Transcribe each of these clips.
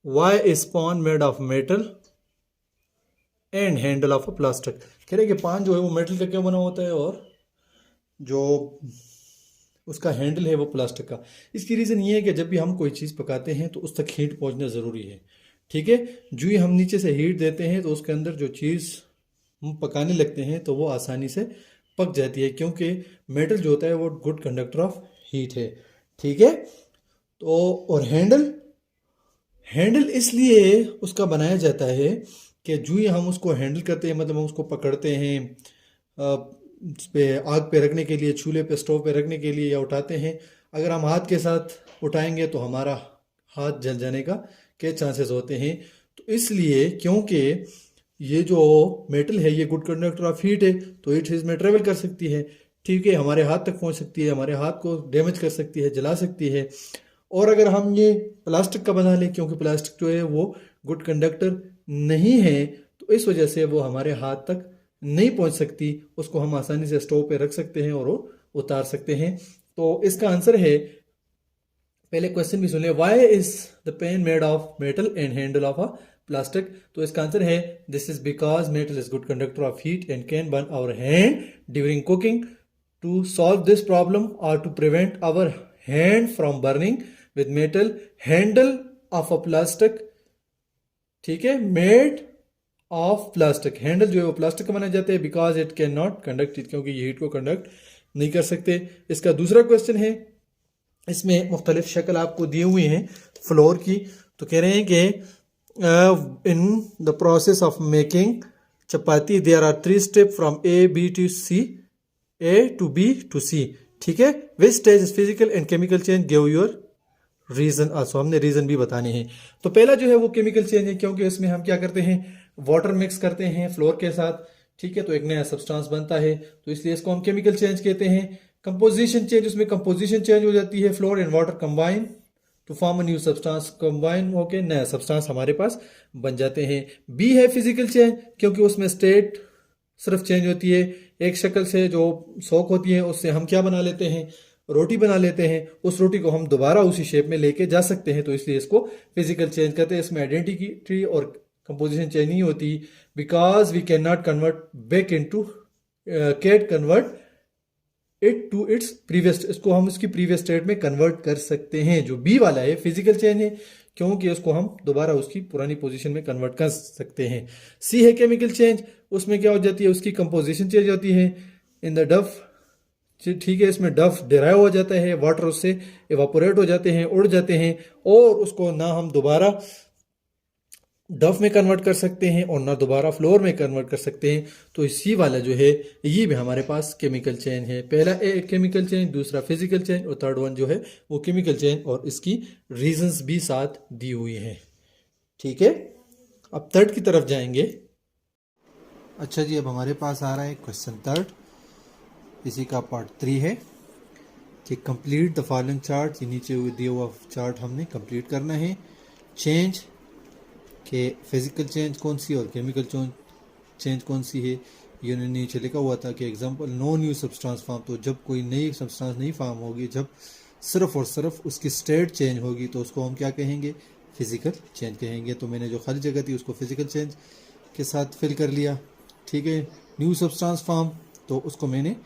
Y is spoon made of metal and handle of a plastic. कह रहे कि पान जो है वो मेटल का क्या बना होता है और जो उसका हैंडल है वो प्लास्टिक का। इसकी रीज़न ये है कि जब भी हम कोई चीज़ पकाते हैं तो उस तक हीट पहुंचना ज़रूरी है। ठीक है, जो ही हम नीचे से हीट देते हैं तो उसके अंदर जो चीज़ हम पकाने लगते हैं तो वो आसानी से पक जाती है, क्योंकि मेटल जो होता है वो गुड कंडक्टर ऑफ हीट है। ठीक है, तो और हैंडल हैंडल इसलिए उसका बनाया जाता है कि जो ही हम उसको हैंडल करते हैं, मतलब हम उसको पकड़ते हैं उस पे आग पे रखने के लिए, चूल्हे पे स्टोव पे रखने के लिए या उठाते हैं, अगर हम हाथ के साथ उठाएंगे तो हमारा हाथ जल जाने का क्या चांसेस होते हैं। तो इसलिए क्योंकि ये जो मेटल है ये गुड कंडक्टर ऑफ हीट है, तो हीट इसमें ट्रेवल कर सकती है। ठीक है, हमारे हाथ तक पहुंच सकती है, हमारे हाथ को डैमेज कर सकती है, जला सकती है। और अगर हम ये प्लास्टिक का बना लें, क्योंकि प्लास्टिक जो है वो गुड कंडक्टर नहीं है, तो इस वजह से वो हमारे हाथ तक नहीं पहुंच सकती। उसको हम आसानी से स्टोव पे रख सकते हैं और वो उतार सकते हैं। तो इसका आंसर है, पहले क्वेश्चन भी सुन ले, why is the pan made of metal and handle of a plastic. तो इसका आंसर है, this is because metal is good conductor of heat and can burn our hand during cooking. To solve this problem और to prevent our hand from burning with metal handle of a plastic, ठीक है, made of plastic, handle जो है वो plastic का बनाया जाता है, because it can not conduct it, क्योंकि ये हीट को कंडक्ट नहीं कर सकते। इसका दूसरा क्वेश्चन है, इसमें मुख्तलिफ शक्ल आपको दी हुई हैं फ्लोर की। तो कह रहे हैं कि in the process of making chapati there are 3 step from A B to C, A to B to C. ठीक है, which stage is physical and chemical change, give your reason also. हमने रीजन भी बताने हैं। तो पहला जो है वो केमिकल चेंज है, क्योंकि इसमें हम क्या करते हैं, वाटर मिक्स करते हैं फ्लोर के साथ। ठीक है, तो एक नया सब्सटेंस बनता है, तो इसलिए इसको हम केमिकल चेंज कहते हैं। कंपोजिशन चेंज, उसमें कंपोजिशन चेंज हो जाती है, flour and water combine to form a new substance, combine होके नया सब्सटेंस हमारे पास बन जाते हैं। बी है फिजिकल चेंज, क्योंकि उसमें स्टेट सिर्फ चेंज होती है। एक शक्ल से जो सोख होती है उससे हम क्या बना लेते हैं, रोटी बना लेते हैं, उस रोटी को हम दोबारा उसी शेप में लेके जा सकते हैं, तो इसलिए इसको फिजिकल चेंज कहते हैं। इसमें आइडेंटिटी और कंपोजिशन चेंज नहीं होती, because we can not convert back into कैट convert it to its previous, इसको हम इसकी प्रीवियस स्टेट में कन्वर्ट कर सकते हैं। जो बी वाला है फिजिकल चेंज है, क्योंकि उसको हम दोबारा उसकी पुरानी पोजीशन में कन्वर्ट कर सकते हैं। सी है केमिकल चेंज, उसमें क्या हो जाती है, उसकी कंपोजिशन चेंज होती है। इन द डफ, ठीक है, इसमें डफ डिराइव हो जाता है, वाटर उससे इवापोरेट हो जाते हैं, उड़ जाते हैं, और उसको ना हम दोबारा डफ में कन्वर्ट कर सकते हैं और ना दोबारा फ्लोर में कन्वर्ट कर सकते हैं। तो इसी वाला जो है ये भी हमारे पास केमिकल चेंज है। पहला ए केमिकल चेंज, दूसरा फिजिकल चेंज, और थर्ड वन जो है वो केमिकल चेंज, और इसकी रीजंस भी साथ दी हुई हैं। ठीक है, अब थर्ड की तरफ जाएंगे। अच्छा जी, अब हमारे पास आ रहा है क्वेश्चन थर्ड, इसी का पार्ट 3 है कि कंप्लीट द फॉलोइंग चार्ट। ये नीचे दिया हुआ चार्ट हमने कंप्लीट करना है। चेंज के फिजिकल चेंज कौन सी और केमिकल चेंज कौन सी है, ये नीचे लिखा हुआ था कि example no new substance form, तो जब कोई नई सब्सटेंस नहीं फॉर्म होगी, जब सिर्फ और सिर्फ उसकी स्टेट चेंज होगी, तो उसको हम क्या कहेंगे, फिजिकल चेंज कहेंगे। तो मैंने जो खाली जगह थी उसको फिजिकल चेंज के साथ फिल कर लिया। ठीक है, न्यू सब्सटेंस फॉर्म, तो उसको मैंने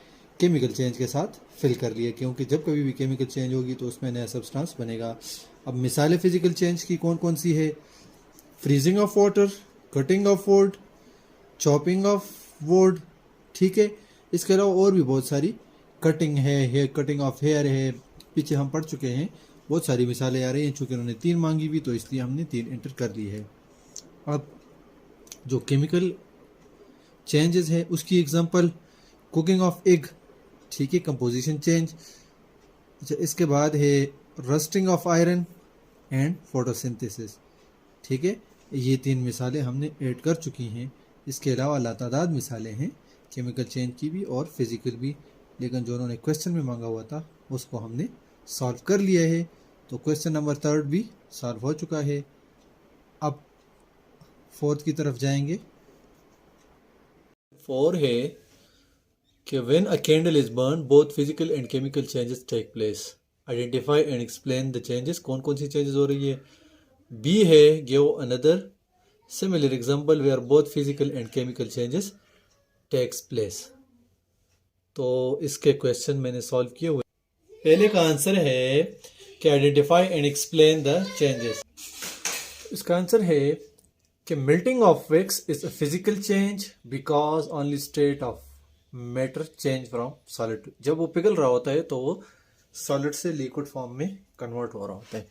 केमिकल चेंज के साथ फिल कर लिया, क्योंकि जब कभी भी केमिकल चेंज होगी तो उसमें नया सब्सटेंस बनेगा। अब मिसालें फिजिकल चेंज की कौन कौन सी है, freezing of water, cutting of would, chopping of would. ठीक है, इसके अलावा और भी बहुत सारी, कटिंग है, हेयर कटिंग ऑफ हेयर है, पीछे हम पढ़ चुके हैं, बहुत सारी मिसालें आ रही हैं। चूँकि उन्होंने 3 मांगी भी, तो इसलिए हमने 3 एंटर कर ली है। अब जो केमिकल चेंजेस है उसकी एग्जांपल, कुकिंग ऑफ एग, ठीक है, कंपोजिशन चेंज। अच्छा, इसके बाद है rusting of iron and photosynthesis. ठीक है, ये 3 मिसालें हमने ऐड कर चुकी हैं। इसके अलावा लातादाद मिसालें हैं केमिकल चेंज की भी और फिजिकल भी, लेकिन जो उन्होंने क्वेश्चन में मांगा हुआ था उसको हमने सॉल्व कर लिया है। तो क्वेश्चन नंबर 3 भी सॉल्व हो चुका है। अब 4th की तरफ जाएंगे। 4 है कि when a candle is burn both physical and chemical changes take place, identify and explain the changes. कौन कौन सी चेंजेस हो रही है, बी है give another similar example where both physical and chemical changes takes place. तो इसके question मैंने सॉल्व किए हुए। पहले का आंसर है कि identify and explain the changes. इसका आंसर है कि melting of wax is a physical change because only state of matter change from solid. जब वो पिघल रहा होता है तो वो सॉलिड से लिक्विड फॉर्म में कन्वर्ट हो रहा होता है,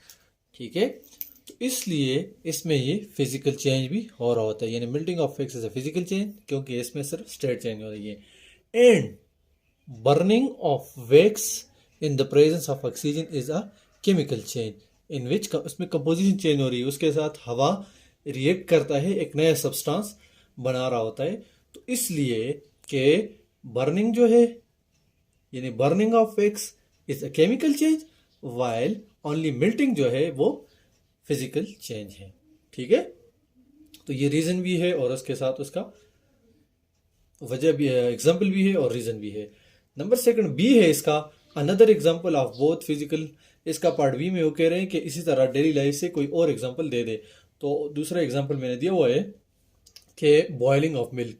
ठीक है। तो इसलिए इसमें ये फिजिकल चेंज भी हो रहा होता है, यानी melting of wax is a physical change क्योंकि इसमें सिर्फ स्टेट चेंज हो रही है। And burning of wax in the presence of oxygen is a chemical change in which उसमें कंपोजिशन चेंज हो रही है, उसके साथ हवा रिएक्ट करता है, एक नया सब्सटेंस बना रहा होता है। तो इसलिए कि बर्निंग जो है यानी burning of wax is a chemical change while only melting जो है वो फिजिकल चेंज है, ठीक है। तो ये रीजन भी है और उसके साथ उसका वजह भी है, एग्जाम्पल भी है और रीजन भी है। नंबर सेकंड बी है इसका another example of both physical. इसका पार्ट बी में वो कह रहे हैं कि इसी तरह डेली लाइफ से कोई और एग्जाम्पल दे दे। तो दूसरा एग्जाम्पल मैंने दिया हुआ है कि boiling of milk.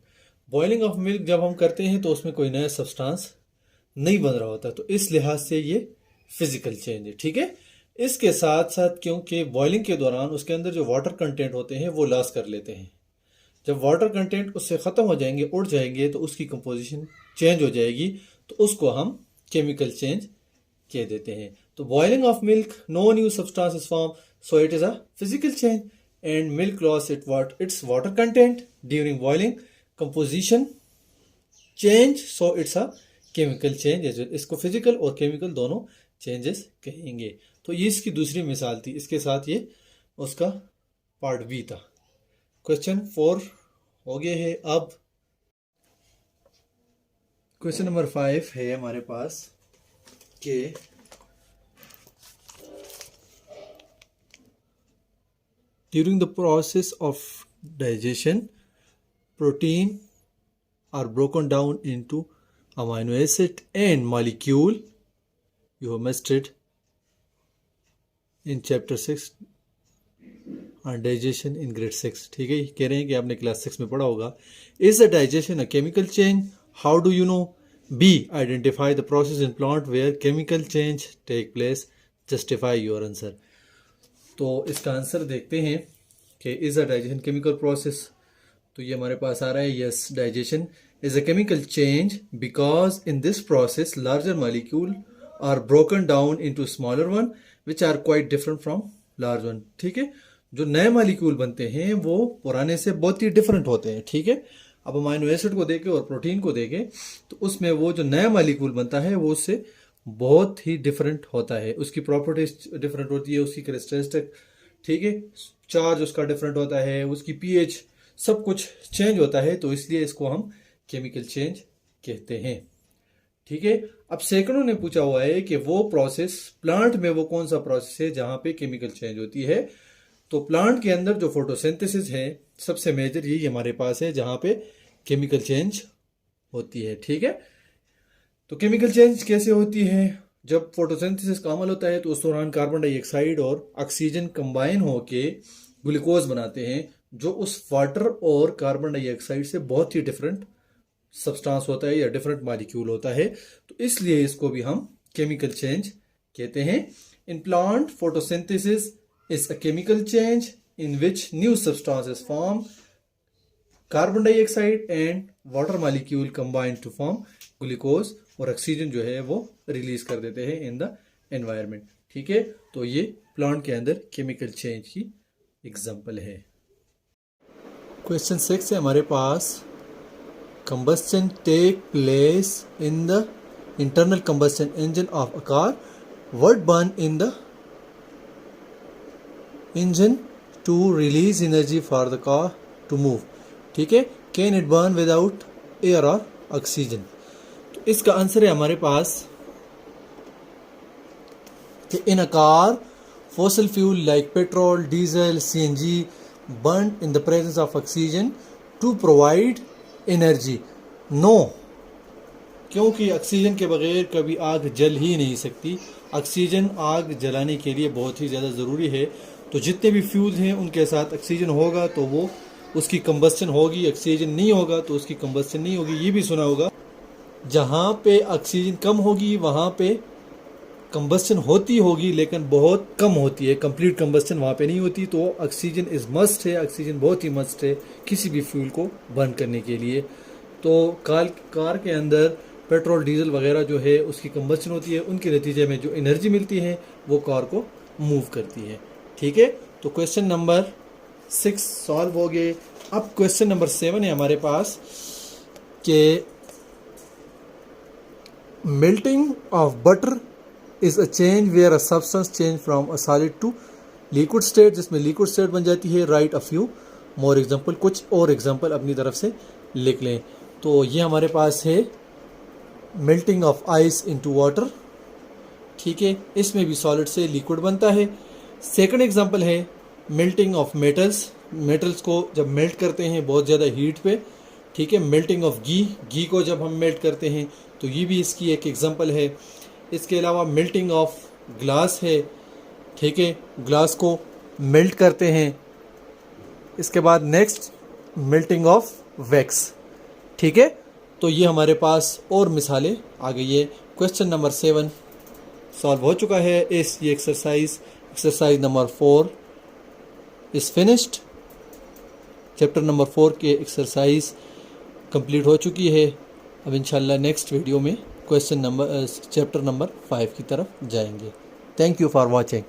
Boiling of milk जब हम करते हैं तो उसमें कोई नया सब्सटेंस नहीं बन रहा होता, तो इस लिहाज से ये फिजिकल चेंज है, ठीक है। इसके साथ साथ क्योंकि बॉइलिंग के दौरान उसके अंदर जो वाटर कंटेंट होते हैं वो लॉस कर लेते हैं, जब वाटर कंटेंट उससे ख़त्म हो जाएंगे, उड़ जाएंगे, तो उसकी कंपोजिशन चेंज हो जाएगी, तो उसको हम केमिकल चेंज कह देते हैं। तो boiling of milk no new substance is form so it is a physical change and milk loss its water content during boiling composition change so it's a chemical change as well. इसको physical और chemical दोनों changes कहेंगे। तो ये इसकी दूसरी मिसाल थी, इसके साथ ये उसका पार्ट बी था। क्वेश्चन 4 हो गए है। अब क्वेश्चन नंबर 5 है हमारे पास कि during the process of digestion protein are broken down into amino acid and molecule. You have missed it in chapter 6 on digestion in grade 6, ठीक है। कह रहे हैं कि आपने क्लास 6 में पढ़ा होगा। Is the digestion a chemical change? How do you know? B. Identify the process in plant where chemical change take place. Justify your answer. तो इसका आंसर देखते हैं कि is a digestion chemical process। तो ये हमारे पास आ रहा है yes, digestion is a chemical change because in this process larger molecule are broken down into smaller one which are quite different from large one, ठीक है। जो नए मॉलिक्यूल बनते हैं वो पुराने से बहुत ही डिफरेंट होते हैं, ठीक है। अब अमाइनो एसिड को देखें और प्रोटीन को देखें तो उसमें वो जो नया मॉलिक्यूल बनता है वो उससे बहुत ही डिफरेंट होता है, उसकी प्रॉपर्टीज डिफरेंट होती है, उसकी कैरेक्टरिस्टिक, ठीक है, चार्ज उसका डिफरेंट होता है, उसकी पीएच सब कुछ चेंज होता है। तो इसलिए इसको हम केमिकल चेंज कहते हैं, ठीक है। अब सेकंडों ने पूछा हुआ है कि वो प्रोसेस प्लांट में वो कौन सा प्रोसेस है जहां पे केमिकल चेंज होती है। तो प्लांट के अंदर जो फोटोसिंथेसिस है सबसे मेजर यही हमारे पास है जहां पे केमिकल चेंज होती है, ठीक है। तो केमिकल चेंज कैसे होती है? जब फोटोसिंथेसिस का अमल होता है तो उस दौरान कार्बन डाइऑक्साइड और ऑक्सीजन कंबाइन होके ग्लूकोज बनाते हैं जो उस वाटर और कार्बन डाइऑक्साइड से बहुत ही डिफरेंट सब्सटेंस होता है या डिफरेंट मॉलिक्यूल होता है। तो इसलिए इसको भी हम केमिकल चेंज कहते हैं। In plant photosynthesis is a chemical change in which new substances form, carbon dioxide and water molecule combine to form glucose, और ऑक्सीजन जो है वो रिलीज कर देते हैं इन द एनवायरनमेंट, ठीक है। तो ये प्लांट के अंदर केमिकल चेंज की एग्जाम्पल है। क्वेश्चन 6 है हमारे पास combustion take place in the internal combustion engine of a car. What burn in the engine to release energy for the car to move, ठीक है। Can it burn without air or oxygen? तो इसका answer है हमारे पास कि in a car fossil fuel like petrol, diesel, CNG burned in the presence of oxygen to provide energy. No, क्योंकि oxygen के बगैर कभी आग जल ही नहीं सकती। ऑक्सीजन आग जलाने के लिए बहुत ही ज़्यादा ज़रूरी है। तो जितने भी फ्यूल्स हैं उनके साथ ऑक्सीजन होगा तो वो उसकी कंबस्शन होगी, ऑक्सीजन नहीं होगा तो उसकी कंबस्शन नहीं होगी। ये भी सुना होगा जहाँ पे ऑक्सीजन कम होगी वहाँ पे कंबस्शन होती होगी लेकिन बहुत कम होती है, कंप्लीट कंबस्शन वहाँ पे नहीं होती। तो ऑक्सीजन इज़ मस्ट है, ऑक्सीजन बहुत ही मस्ट है किसी भी फ्यूल को बर्न करने के लिए। तो कार के अंदर पेट्रोल डीजल वगैरह जो है उसकी कंबस्शन होती है, उनके नतीजे में जो एनर्जी मिलती है वो कार को मूव करती है। ठीक है, तो क्वेश्चन नंबर 6 सॉल्व हो गए। अब क्वेश्चन नंबर 7 है हमारे पास कि melting of butter is a change where a substance change from a solid to liquid state, जिसमें लिक्विड स्टेट बन जाती है। Right a few more example, कुछ और एग्जांपल अपनी तरफ से लिख लें। तो ये हमारे पास है melting of ice into water. ठीक है, इसमें भी सॉलिड से लिक्विड बनता है। सेकंड एग्जांपल है मेल्टिंग ऑफ मेटल्स, मेटल्स को जब मेल्ट करते हैं बहुत ज़्यादा हीट पे। ठीक है, मेल्टिंग ऑफ घी को जब हम मेल्ट करते हैं तो ये भी इसकी एक एग्जांपल है। इसके अलावा मेल्टिंग ऑफ ग्लास है। ठीक है, ग्लास को मेल्ट करते हैं। इसके बाद नेक्स्ट मेल्टिंग ऑफ वैक्स। ठीक है, तो ये हमारे पास और मिसालें आ गई है। क्वेश्चन नंबर 7 सॉल्व हो चुका है। ये exercise number 4 is finished. Chapter number 4 के एक्सरसाइज कंप्लीट हो चुकी है। अब इंशाल्लाह नेक्स्ट वीडियो में चैप्टर नंबर 5 की तरफ जाएंगे। Thank you for watching.